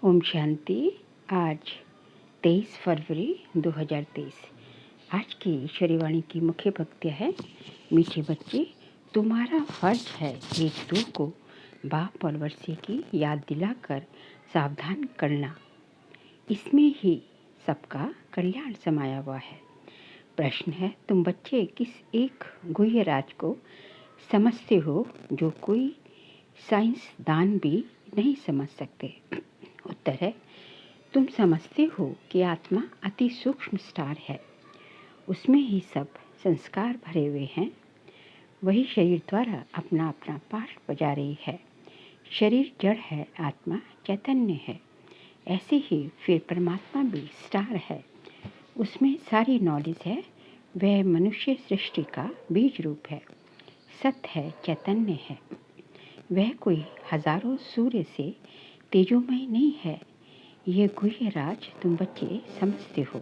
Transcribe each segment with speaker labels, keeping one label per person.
Speaker 1: ओम शांति। आज 23 फरवरी 2023। आज की ईश्वरी वाणी की मुख्य भक्तियाँ है। मीठे बच्चे, तुम्हारा फर्ज है एक दो को बाप और वर्षे की याद दिलाकर सावधान करना। इसमें ही सबका कल्याण समाया हुआ है। प्रश्न है, तुम बच्चे किस एक गुह्य राज को समझते हो जो कोई साइंसदान भी नहीं समझ सकते? उत्तर है, तुम समझते हो कि आत्मा अति सूक्ष्म स्टार है, उसमें ही सब संस्कार भरे हुए हैं। वही शरीर द्वारा अपना अपना पाठ बजा रही है। शरीर जड़ है, आत्मा चैतन्य है। ऐसे ही फिर परमात्मा भी स्टार है, उसमें सारी नॉलेज है। वह मनुष्य सृष्टि का बीज रूप है, सत्य है, चैतन्य है। वह कोई हजारों सूर्य से तेजोमय नहीं है। ये गुह्य राज तुम बच्चे समझते हो।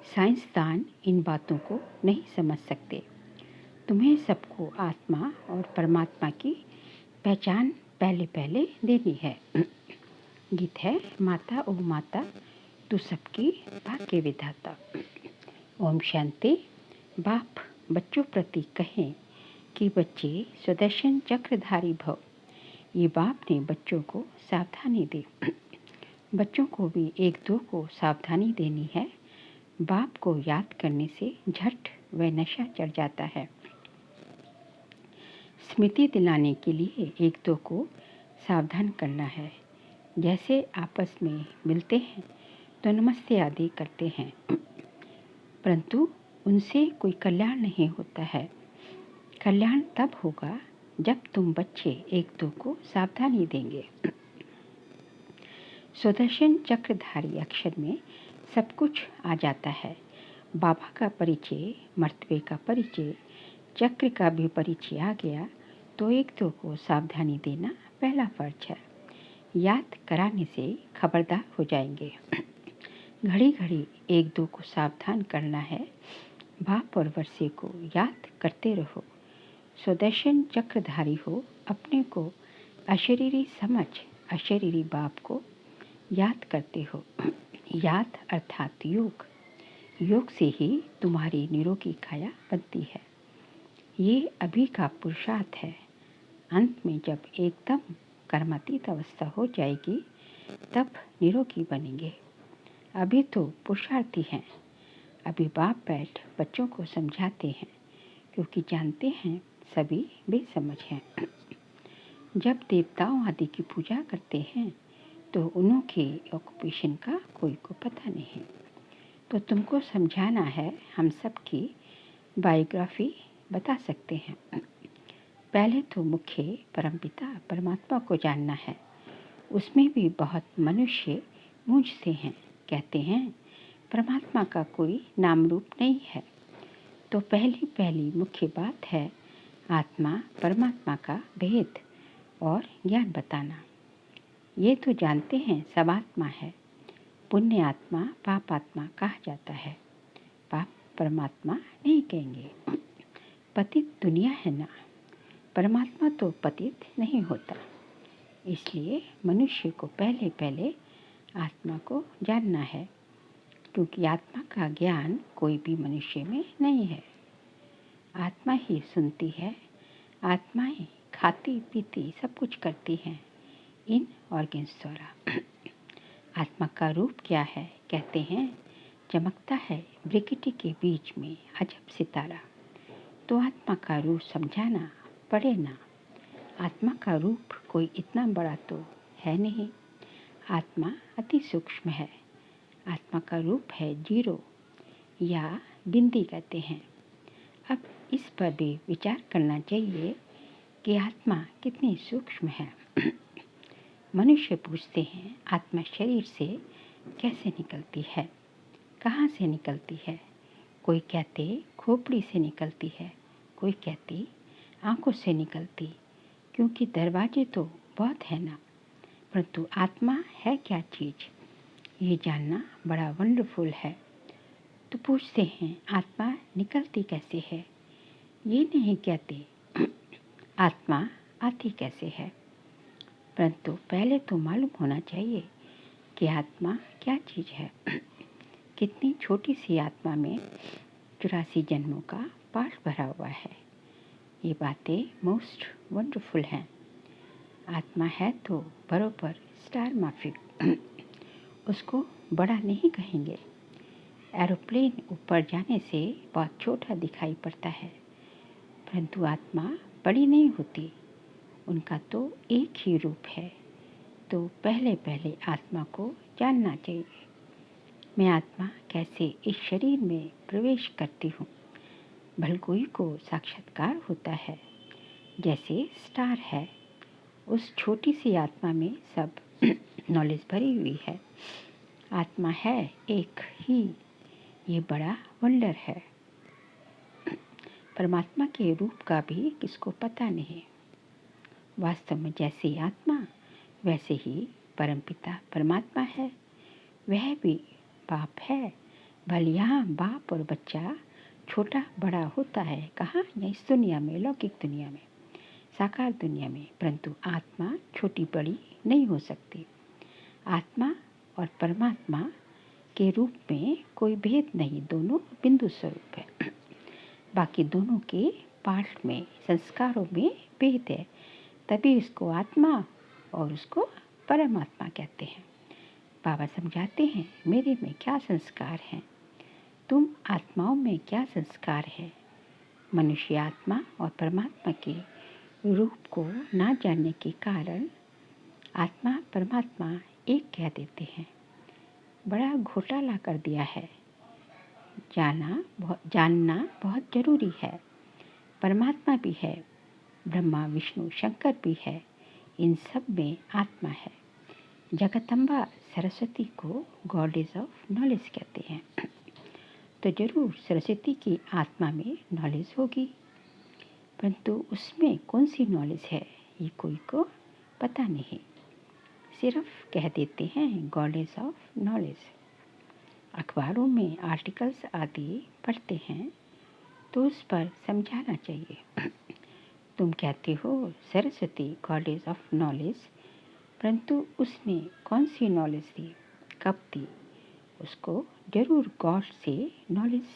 Speaker 1: साइंसदान इन बातों को नहीं समझ सकते। तुम्हें सबको आत्मा और परमात्मा की पहचान पहले पहले देनी है। गीत है, माता ओ माता तू सबकी भाग्य विधाता। ओम शांति। बाप बच्चों प्रति कहें कि बच्चे सुदर्शन चक्रधारी भव। ये बाप ने बच्चों को सावधानी दी। बच्चों को भी एक दो को सावधानी देनी है। बाप को याद करने से झट व नशा चढ़ जाता है। स्मृति दिलाने के लिए एक दो को सावधान करना है। जैसे आपस में मिलते हैं तो नमस्ते आदि करते हैं, परंतु उनसे कोई कल्याण नहीं होता है। कल्याण तब होगा जब तुम बच्चे एक दो को सावधानी देंगे। सुदर्शन चक्रधारी अक्षर में सब कुछ आ जाता है। बाबा का परिचय, मर्तबे का परिचय, चक्र का भी परिचय आ गया तो एक दो को सावधानी देना पहला फर्ज है। याद कराने से खबरदार हो जाएंगे। घड़ी घड़ी एक दो को सावधान करना है। बाप और वर्षे को याद करते रहो। सुदर्शन चक्रधारी हो, अपने को अशरीरी समझ अशरीरी बाप को याद करते हो। याद अर्थात योग। योग से ही तुम्हारी निरोगी काया बनती है। ये अभी का पुरुषार्थ है। अंत में जब एकदम कर्मातीत अवस्था हो जाएगी तब निरोगी बनेंगे। अभी तो पुरुषार्थी हैं। अभी बाप बैठ बच्चों को समझाते हैं, क्योंकि जानते हैं सभी बेसमझ हैं। जब देवताओं आदि की पूजा करते हैं तो उनके ऑक्यूपेशन का कोई को पता नहीं, तो तुमको समझाना है। हम सब की बायोग्राफी बता सकते हैं। पहले तो मुख्य परमपिता परमात्मा को जानना है। उसमें भी बहुत मनुष्य मूझते हैं, कहते हैं परमात्मा का कोई नाम रूप नहीं है। तो पहली मुख्य बात है आत्मा परमात्मा का भेद और ज्ञान बताना। ये तो जानते हैं सब आत्मा है। पुण्य आत्मा पाप आत्मा कहा जाता है, पाप परमात्मा नहीं कहेंगे। पतित दुनिया है ना, परमात्मा तो पतित नहीं होता। इसलिए मनुष्य को पहले पहले आत्मा को जानना है, क्योंकि आत्मा का ज्ञान कोई भी मनुष्य में नहीं है। आत्मा ही सुनती है, आत्माएं खाती पीती सब कुछ करती हैं इन ऑर्गन्स द्वारा। आत्मा का रूप क्या है? कहते हैं चमकता है ब्रिकेटी के बीच में अजब सितारा। तो आत्मा का रूप समझाना पड़े ना। आत्मा का रूप कोई इतना बड़ा तो है नहीं। आत्मा अति सूक्ष्म है। आत्मा का रूप है जीरो या बिंदी कहते हैं। अब इस पर भी विचार करना चाहिए कि आत्मा कितनी सूक्ष्म है। मनुष्य पूछते हैं आत्मा शरीर से कैसे निकलती है, कहाँ से निकलती है? कोई कहते खोपड़ी से निकलती है, कोई कहती आंखों से निकलती, क्योंकि दरवाजे तो बहुत है ना। परंतु आत्मा है क्या चीज़, ये जानना बड़ा वंडरफुल है। तो पूछते हैं आत्मा निकलती कैसे है? ये नहीं कहते आत्मा आती कैसे है, परंतु पहले तो मालूम होना चाहिए कि आत्मा क्या चीज़ है। कितनी छोटी सी आत्मा में 84 जन्मों का पाठ भरा हुआ है। ये बातें मोस्ट वंडरफुल हैं। आत्मा है तो बरोबर स्टार माफिक, उसको बड़ा नहीं कहेंगे। एरोप्लेन ऊपर जाने से बहुत छोटा दिखाई पड़ता है, परंतु आत्मा बड़ी नहीं होती। उनका तो एक ही रूप है। तो पहले पहले आत्मा को जानना चाहिए। मैं आत्मा कैसे इस शरीर में प्रवेश करती हूँ। भलकोई को साक्षात्कार होता है। जैसे स्टार है, उस छोटी सी आत्मा में सब नॉलेज भरी हुई है। आत्मा है एक ही, ये बड़ा वंडर है। परमात्मा के रूप का भी किसको पता नहीं। वास्तव में जैसी आत्मा वैसे ही परमपिता परमात्मा है। वह भी बाप है। भले यहाँ बाप और बच्चा छोटा बड़ा होता है, कहाँ, इस दुनिया में, लौकिक दुनिया में, साकार दुनिया में, परंतु आत्मा छोटी बड़ी नहीं हो सकती। आत्मा और परमात्मा के रूप में कोई भेद नहीं, दोनों बिंदु स्वरूप है। बाकी दोनों के पाठ में, संस्कारों में भेद है, तभी उसको आत्मा और उसको परमात्मा कहते हैं। बाबा समझाते हैं, मेरे में क्या संस्कार हैं, तुम आत्माओं में क्या संस्कार है। मनुष्य आत्मा और परमात्मा के रूप को ना जानने के कारण आत्मा परमात्मा एक कह देते हैं। बड़ा घोटाला कर दिया है। जानना बहुत जरूरी है। परमात्मा भी है, ब्रह्मा विष्णु शंकर भी है, इन सब में आत्मा है। जगदम्बा सरस्वती को गॉडेस ऑफ नॉलेज कहते हैं। तो जरूर सरस्वती की आत्मा में नॉलेज होगी, परंतु उसमें कौन सी नॉलेज है ये कोई को पता नहीं। सिर्फ कह देते हैं गॉडेस ऑफ नॉलेज। अखबारों में आर्टिकल्स आदि पढ़ते हैं तो उस पर समझाना चाहिए। तुम कहते हो सरस्वती गॉडेस ऑफ नॉलेज, परंतु उसने कौन सी नॉलेज दी, कब दी। उसको जरूर गॉड से नॉलेज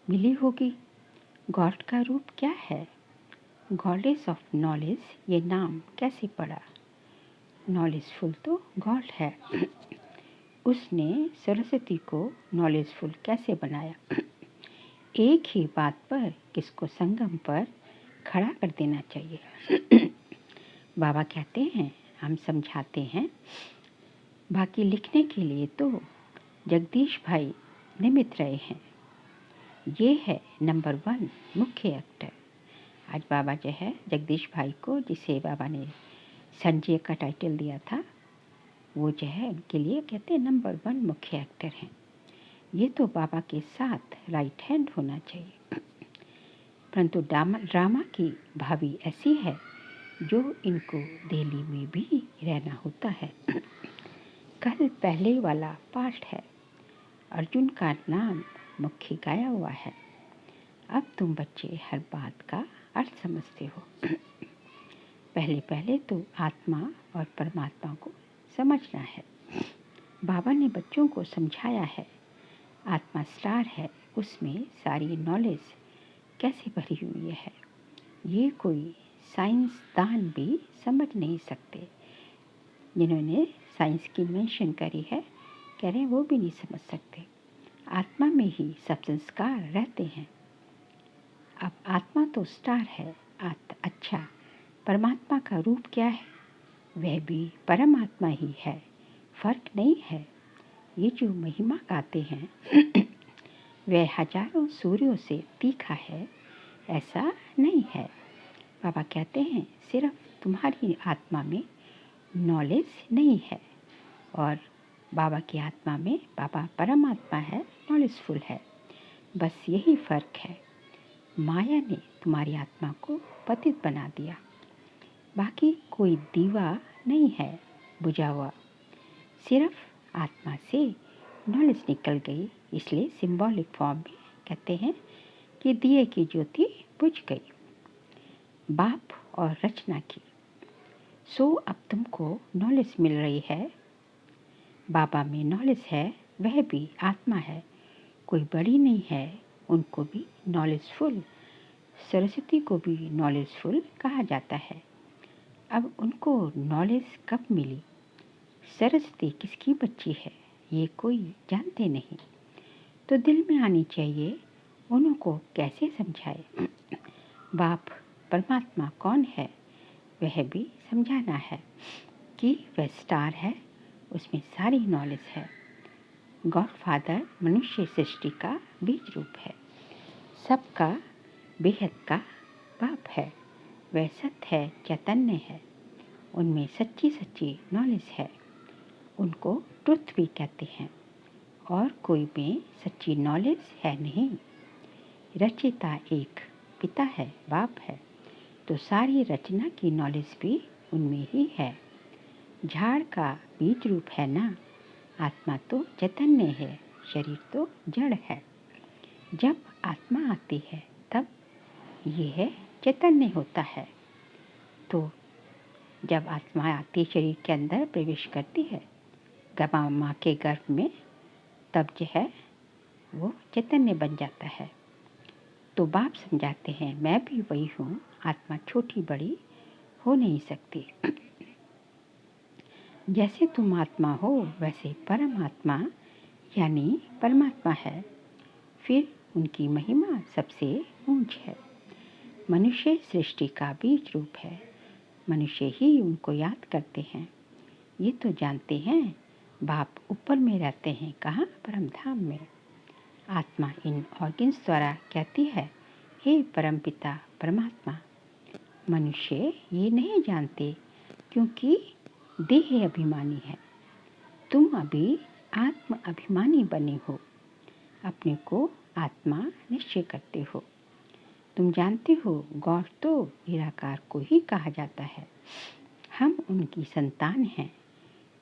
Speaker 1: मिली होगी। गॉड का रूप क्या है। गॉडेस ऑफ नॉलेज ये नाम कैसे पड़ा। नॉलेजफुल तो गॉड है। उसने सरस्वती को नॉलेजफुल कैसे बनाया। एक ही बात पर किसको संगम पर खड़ा कर देना चाहिए। बाबा कहते हैं, हम समझाते हैं, बाकी लिखने के लिए तो जगदीश भाई निमित्त रहे हैं। ये है नंबर 1 मुख्य एक्टर। आज बाबा जो है जगदीश भाई को, जिसे बाबा ने संजय का टाइटल दिया था, वो जो है उनके लिए कहते हैं नंबर 1 मुख्य एक्टर हैं। ये तो बाबा के साथ राइट हैंड होना चाहिए। परंतु ड्रामा की भावी ऐसी है जो इनको दिल्ली में भी रहना होता है। कल पहले वाला पाठ है, अर्जुन का नाम मुख्य गाया हुआ है। अब तुम बच्चे हर बात का अर्थ समझते हो। पहले पहले तो आत्मा और परमात्मा को समझना है। बाबा ने बच्चों को समझाया है, आत्मा स्टार है, उसमें सारी नॉलेज कैसे भरी हुई है, ये कोई साइंसदान भी समझ नहीं सकते। जिन्होंने साइंस की इन्वेंशन करी है, कह रहे हैं वो भी नहीं समझ सकते। आत्मा में ही सब संस्कार रहते हैं। अब आत्मा तो स्टार है, अच्छा परमात्मा का रूप क्या है, वह भी परमात्मा ही है, फर्क नहीं है। ये जो महिमा गाते हैं वह हजारों सूर्यों से तीखा है, ऐसा नहीं है। बाबा कहते हैं सिर्फ तुम्हारी आत्मा में नॉलेज नहीं है, और बाबा की आत्मा में बाबा परमात्मा है, नॉलेजफुल है। बस यही फ़र्क है। माया ने तुम्हारी आत्मा को पतित बना दिया। बाकी कोई दीवा नहीं है बुझा हुआ, सिर्फ आत्मा से नॉलेज निकल गई, इसलिए सिंबॉलिक फॉर्म में कहते हैं कि दिए की ज्योति बुझ गई। बाप और रचना की। सो अब तुमको नॉलेज मिल रही है। बाबा में नॉलेज है, वह भी आत्मा है, कोई बड़ी नहीं है, उनको भी नॉलेजफुल, सरस्वती को भी नॉलेजफुल कहा जाता है। अब उनको नॉलेज कब मिली, सरस्वती किसकी बच्ची है, ये कोई जानते नहीं, तो दिल में आनी चाहिए, उनको कैसे समझाए। बाप परमात्मा कौन है, वह भी समझाना है कि वह स्टार है, उसमें सारी नॉलेज है। गॉडफादर मनुष्य सृष्टि का बीज रूप है, सबका बेहद का बाप है, वह सत्य है, चैतन्य है, उनमें सच्ची सच्ची नॉलेज है, उनको ट्रुथ भी कहते हैं, और कोई में सच्ची नॉलेज है नहीं। रचयिता एक पिता है, बाप है, तो सारी रचना की नॉलेज भी उनमें ही है। झाड़ का बीज रूप है ना, आत्मा तो चैतन्य है, शरीर तो जड़ है। जब आत्मा आती है तब यह चैतन्य होता है, तो जब आत्मा आती शरीर के अंदर प्रवेश करती है माँ के गर्भ में, तब जो है वो चैतन्य बन जाता है। तो बाप समझाते हैं, मैं भी वही हूँ, आत्मा छोटी बड़ी हो नहीं सकती। जैसे तुम आत्मा हो वैसे परमात्मा यानी परमात्मा है, फिर उनकी महिमा सबसे ऊंच है। मनुष्य सृष्टि का बीज रूप है, मनुष्य ही उनको याद करते हैं। ये तो जानते हैं बाप ऊपर में रहते हैं, कहाँ, परमधाम में। आत्मा इन ऑर्गन्स द्वारा कहती है, हे परमपिता परमात्मा। मनुष्य ये नहीं जानते क्योंकि देह अभिमानी है। तुम अभी आत्म अभिमानी बने हो, अपने को आत्मा निश्चय करते हो। तुम जानते हो गॉड तो निराकार को ही कहा जाता है, हम उनकी संतान हैं।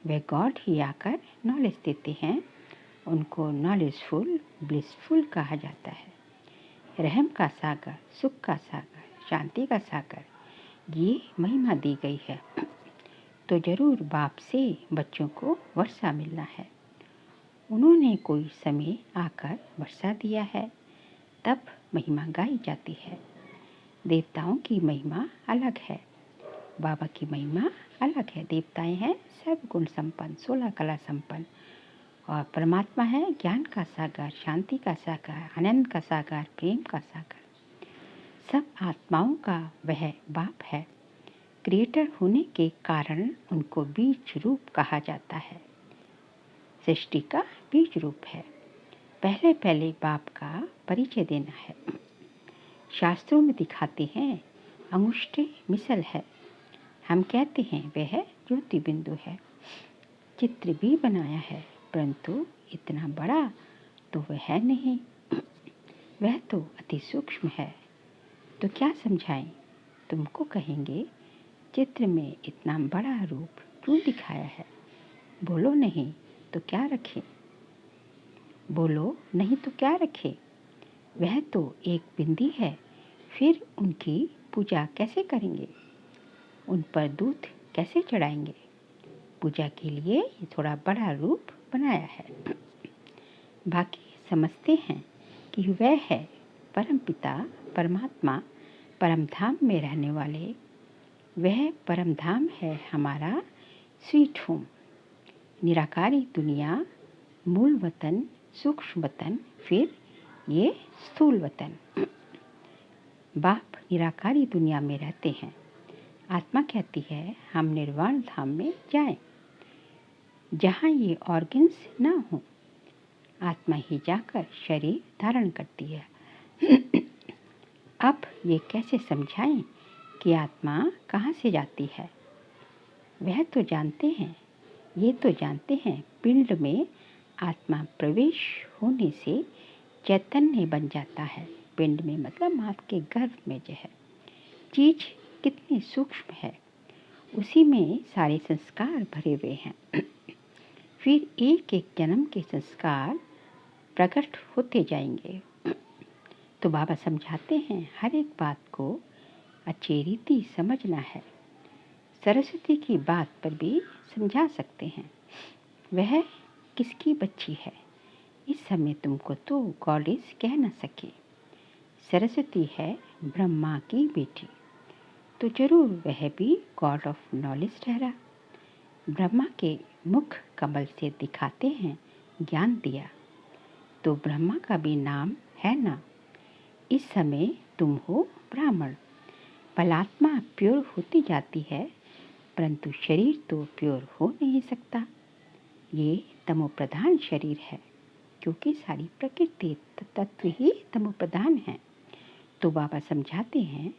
Speaker 1: वे गॉड ही आकर नॉलेज देते हैं, उनको नॉलेजफुल ब्लिसफुल कहा जाता है। रहम का सागर, सुख का सागर, शांति का सागर, ये महिमा दी गई है। तो जरूर बाप से बच्चों को वर्षा मिलना है। उन्होंने कोई समय आकर वर्षा दिया है, तब महिमा गाई जाती है। देवताओं की महिमा अलग है, बाबा की महिमा अलग है। देवताएं हैं सब गुण संपन्न, 16 कला संपन्न, और परमात्मा है ज्ञान का सागर, शांति का सागर, आनंद का सागर, प्रेम का सागर। सब आत्माओं का वह बाप है। क्रिएटर होने के कारण उनको बीज रूप कहा जाता है, सृष्टि का बीज रूप है। पहले पहले बाप का परिचय देना है। शास्त्रों में दिखाते हैं अंगुष्ठे मिसल है, हम कहते हैं वह ज्योति बिंदु है। चित्र भी बनाया है, परंतु इतना बड़ा तो वह है नहीं, वह तो अति सूक्ष्म है। तो क्या समझाएं, तुमको कहेंगे चित्र में इतना बड़ा रूप क्यों दिखाया है, बोलो नहीं तो क्या रखे, बोलो नहीं तो क्या रखे। वह तो एक बिंदी है, फिर उनकी पूजा कैसे करेंगे, उन पर दूध कैसे चढ़ाएंगे। पूजा के लिए ये थोड़ा बड़ा रूप बनाया है। बाकी समझते हैं कि वह है परमपिता परमात्मा, परमधाम में रहने वाले। वह परमधाम है हमारा स्वीट होम, निराकारी दुनिया, मूल वतन, सूक्ष्म वतन, फिर ये स्थूल वतन। बाप निराकारी दुनिया में रहते हैं, आत्मा कहती है हम निर्वाण धाम में जाएं, जहाँ ये ऑर्गन्स ना हो। आत्मा ही जाकर शरीर धारण करती है। अब ये कैसे समझाएं कि आत्मा कहाँ से जाती है। वह तो जानते हैं, ये तो जानते हैं पिंड में आत्मा प्रवेश होने से चैतन्य बन जाता है। पिंड में मतलब माँ के गर्भ में जो है चीज कितनी सूक्ष्म है, उसी में सारे संस्कार भरे हुए हैं। फिर एक एक जन्म के संस्कार प्रकट होते जाएंगे। तो बाबा समझाते हैं हर एक बात को अच्छी रीति समझना है। सरस्वती की बात पर भी समझा सकते हैं। वह किसकी बच्ची है? इस समय तुमको तो गॉडेस कह न सके। सरस्वती है ब्रह्मा की बेटी, तो जरूर वह भी गॉड ऑफ नॉलेज ठहरा। ब्रह्मा के मुख कमल से दिखाते हैं ज्ञान दिया, तो ब्रह्मा का भी नाम है ना। इस समय तुम हो ब्राह्मण। पलात्मा प्योर होती जाती है, परंतु शरीर तो प्योर हो नहीं सकता। ये तमोप्रधान शरीर है, क्योंकि सारी प्रकृति तत्व ही तमोप्रधान है। तो बाबा समझाते हैं,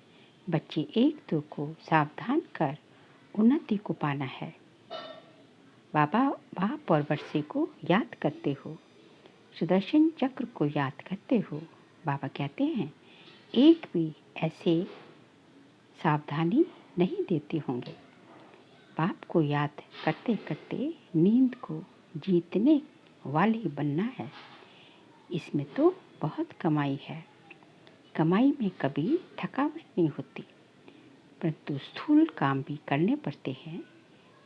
Speaker 1: बच्चे एक दो को सावधान कर उन्नति को पाना है। बाबा बाप और वर्षे को याद करते हो, सुदर्शन चक्र को याद करते हो। बाबा कहते हैं, एक भी ऐसे सावधानी नहीं देते होंगे। बाप को याद करते करते नींद को जीतने वाले बनना है। इसमें तो बहुत कमाई है। कमाई में कभी थकावट नहीं होती, परंतु स्थूल काम भी करने पड़ते हैं,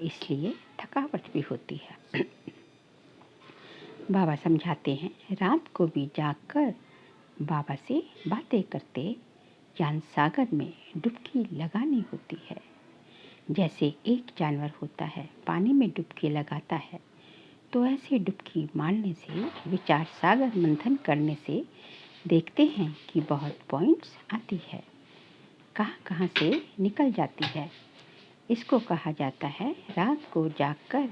Speaker 1: इसलिए थकावट भी होती है। बाबा समझाते हैं, रात को भी जागकर बाबा से बातें करते ज्ञान सागर में डुबकी लगानी होती है। जैसे एक जानवर होता है, पानी में डुबकी लगाता है, तो ऐसे डुबकी मारने से, विचार सागर मंथन करने से देखते हैं कि बहुत पॉइंट्स आती है, कहाँ कहाँ से निकल जाती है। इसको कहा जाता है रात को जागकर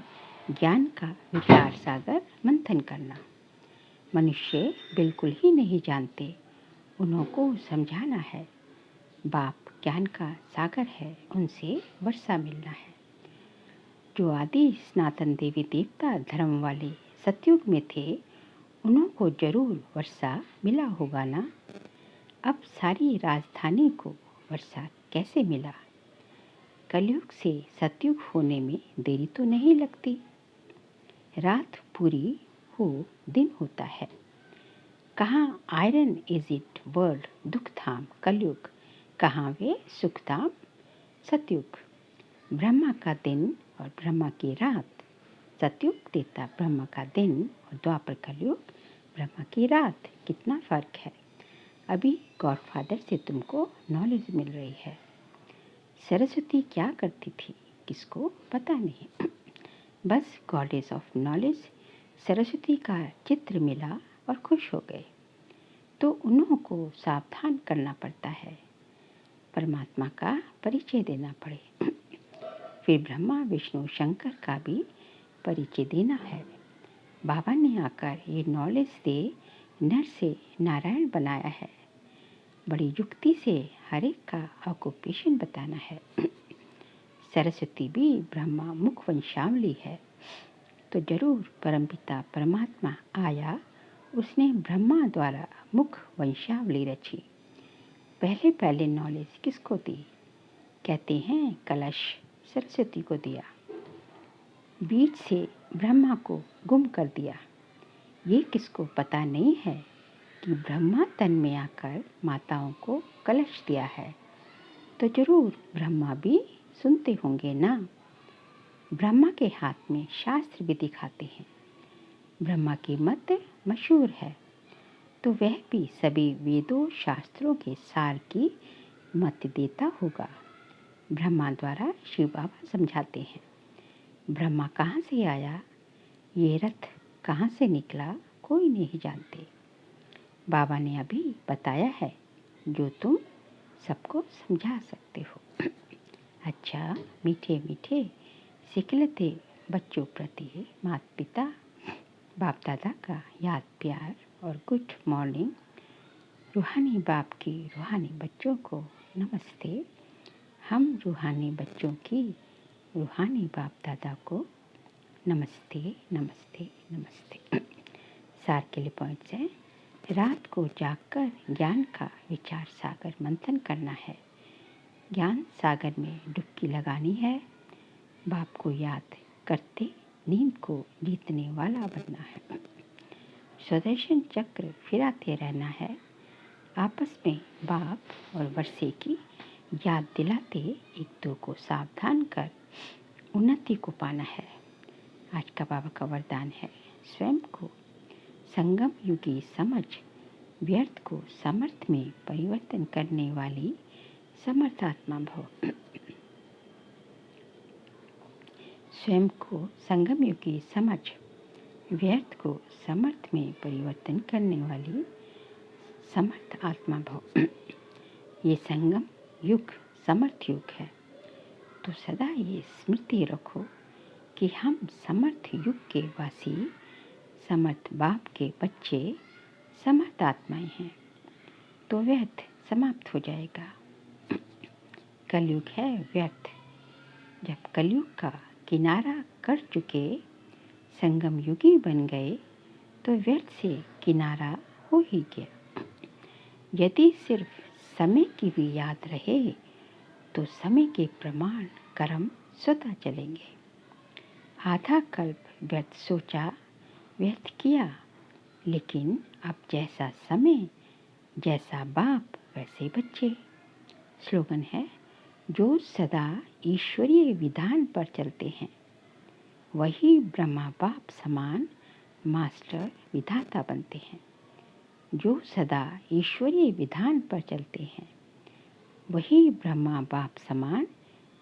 Speaker 1: ज्ञान का विचार सागर मंथन करना। मनुष्य बिल्कुल ही नहीं जानते, उनको समझाना है। बाप ज्ञान का सागर है, उनसे वर्षा मिलना है। जो आदि सनातन देवी देवता धर्म वाले सतयुग में थे, उनको जरूर वर्षा मिला होगा ना। अब सारी राजधानी को वर्षा कैसे मिला? कलयुग से सतयुग होने में देरी तो नहीं लगती। रात पूरी हो दिन होता है। कहाँ आयरन इज इट वर्ल्ड दुख धाम कलयुग, कहाँ वे सुख धाम सतयुग। ब्रह्मा का दिन और ब्रह्मा की रात, सतयुग देता ब्रह्मा का दिन और द्वापर कलयुग ब्रह्मा की रात। कितना फर्क है। अभी गॉडफादर से तुमको नॉलेज मिल रही है। सरस्वती क्या करती थी, किसको पता नहीं। बस गॉडेस ऑफ नॉलेज सरस्वती का चित्र मिला और खुश हो गए। तो उन्हों को सावधान करना पड़ता है, परमात्मा का परिचय देना पड़े। फिर ब्रह्मा विष्णु शंकर का भी परिचय देना है। बाबा ने आकर ये नॉलेज दे नर से नारायण बनाया है। बड़ी युक्ति से हर एक का ऑक्यूपेशन बताना है। सरस्वती भी ब्रह्मा मुख वंशावली है, तो जरूर परमपिता परमात्मा आया, उसने ब्रह्मा द्वारा मुख वंशावली रची। पहले पहले नॉलेज किसको दी? कहते हैं कलश सरस्वती को दिया। बीच से ब्रह्मा को गुम कर दिया। ये किसको पता नहीं है कि ब्रह्मा तन में आकर माताओं को कलश दिया है, तो जरूर ब्रह्मा भी सुनते होंगे ना। ब्रह्मा के हाथ में शास्त्र भी दिखाते हैं। ब्रह्मा की मत मशहूर है, तो वह भी सभी वेदों शास्त्रों के सार की मत देता होगा। ब्रह्मा द्वारा शिव बाबा समझाते हैं, ब्रह्मा कहाँ से आया, ये रथ कहाँ से निकला, कोई नहीं जानते। बाबा ने अभी बताया है, जो तुम सबको समझा सकते हो। अच्छा, मीठे मीठे सिखलते बच्चों प्रति माता पिता बाप दादा का याद प्यार और गुड मॉर्निंग। रूहानी बाप की रूहानी बच्चों को नमस्ते। हम रूहानी बच्चों की रूहानी बाप दादा को नमस्ते नमस्ते नमस्ते। सार के लिए पॉइंट्स हैं। रात को जागकर ज्ञान का विचार सागर मंथन करना है। ज्ञान सागर में डुबकी लगानी है। बाप को याद करते नींद को जीतने वाला बनना है। सुदर्शन चक्र फिराते रहना है। आपस में बाप और वर्षे की याद दिलाते एक दो को सावधान कर उन्नति को पाना है। आज का बाबा का वरदान है, स्वयं को संगम युगी समझ, व्यर्थ को समर्थ में परिवर्तन करने वाली समर्थात्मा भव। स्वयं को संगम युगी समझ, व्यर्थ को समर्थ में परिवर्तन करने वाली समर्थ आत्मा भव। ये संगम युग समर्थ युग है, तो सदा ये स्मृति रखो कि हम समर्थ युग के वासी, समर्थ बाप के बच्चे, समर्थ आत्माएं हैं। तो व्यर्थ समाप्त हो जाएगा। कलयुग है व्यर्थ। जब कलयुग का किनारा कर चुके संगम युगी बन गए तो व्यर्थ से किनारा हो ही गया। यदि सिर्फ समय की भी याद रहे तो समय के प्रमाण कर्म स्वतः चलेंगे। आधा कल्प व्यर्थ सोचा, व्यर्थ किया, लेकिन अब जैसा समय, जैसा बाप वैसे बच्चे। स्लोगन है, जो सदा ईश्वरीय विधान पर चलते हैं वही ब्रह्मा बाप समान मास्टर विधाता बनते हैं। जो सदा ईश्वरीय विधान पर चलते हैं वही ब्रह्मा बाप समान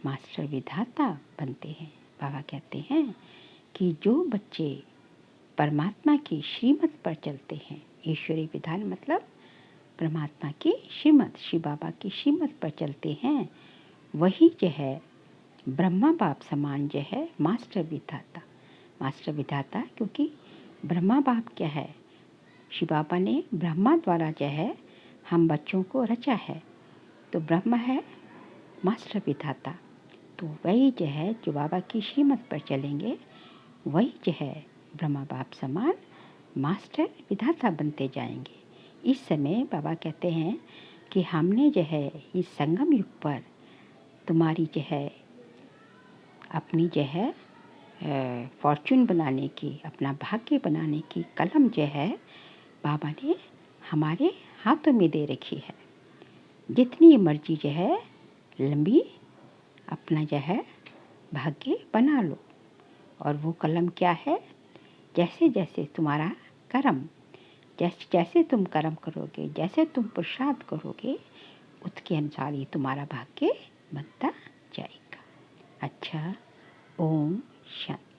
Speaker 1: मास्टर विधाता बनते हैं। बाबा कहते हैं कि जो बच्चे परमात्मा की श्रीमत पर चलते हैं, ईश्वरीय विधान मतलब परमात्मा की श्रीमत, शिव बाबा की श्रीमत पर चलते हैं, वही जो है ब्रह्मा बाप समान जो है मास्टर विधाता। मास्टर विधाता क्योंकि ब्रह्मा बाप क्या है, शिव बाबा ने ब्रह्मा द्वारा जो है हम बच्चों को रचा है, तो ब्रह्म है मास्टर विधाता। तो वही जो है जो बाबा की श्रीमत पर चलेंगे वही जो है ब्रह्मा बाप समान मास्टर विधाता बनते जाएंगे। इस समय बाबा कहते हैं कि हमने जो है इस संगम युग पर तुम्हारी जो है अपनी जो है फॉर्चून बनाने की, अपना भाग्य बनाने की कलम जो है बाबा ने हमारे हाथों में दे रखी है। जितनी मर्जी जो है लंबी अपना जो है भाग्य बना लो। और वो कलम क्या है, जैसे जैसे तुम्हारा कर्म, जैसे जैसे तुम कर्म करोगे, जैसे तुम पुरुषार्थ करोगे, उसके अनुसार ही तुम्हारा भाग्य बनता जाएगा। अच्छा, ओम शांति।